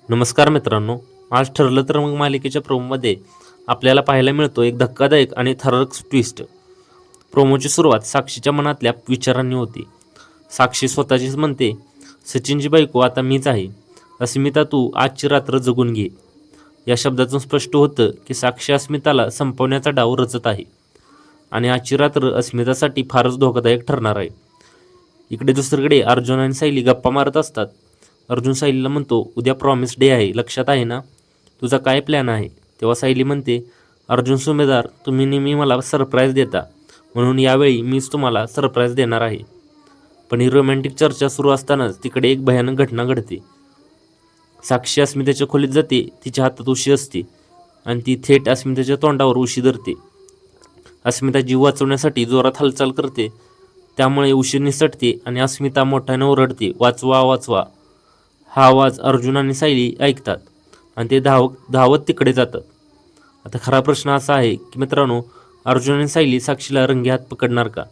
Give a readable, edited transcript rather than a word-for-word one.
नमस्कार मित्रांनो. आज ठरलं तर मग मालिकेच्या प्रोमोमध्ये आपल्याला पाहायला मिळतो एक धक्कादायक आणि थरारक ट्विस्ट. प्रोमोची सुरुवात साक्षीच्या मनातल्या विचारांनी होती. साक्षी स्वतःचीच म्हणते, सचिनची बायको आता मीच आहे. अस्मिता तू आजची रात्र जगून घे. या शब्दातून स्पष्ट होतं की साक्षी अस्मिताला संपवण्याचा डाव रचत आहे आणि आजची रात्र अस्मितासाठी फारच धोकादायक ठरणार आहे. इकडे दुसरीकडे अर्जुन आणि सायली गप्पा मारत असतात. अर्जुन सायलीला म्हणतो, उद्या प्रॉमिस डे आहे, लक्षात आहे ना? तुझा काय प्लॅन आहे? तेव्हा सायली म्हणते, अर्जुन सुमेदार, तुम्ही नेहमी मला सरप्राईज देता, म्हणून यावेळी मीच तुम्हाला सरप्राईज देणार आहे. पण ही रोमॅन्टिक चर्चा सुरू असतानाच तिकडे एक भयानक घटना घडते. साक्षी अस्मितेच्या खोलीत जाते. तिच्या हातात उशी असते आणि ती थेट अस्मितेच्या तोंडावर उशी धरते. अस्मिता जीव वाचवण्यासाठी जोरात हालचाल करते. त्यामुळे उशी निसटते आणि अस्मिता मोठ्याने ओरडते, वाचवा वाचवा. हा आवाज अर्जुन आणि सायली ऐकतात आणि ते धावत तिकडे जातात. आता खरा प्रश्न असा आहे की मित्रांनो, अर्जुन आणि सायली साक्षीला रंगेहात पकडणार का?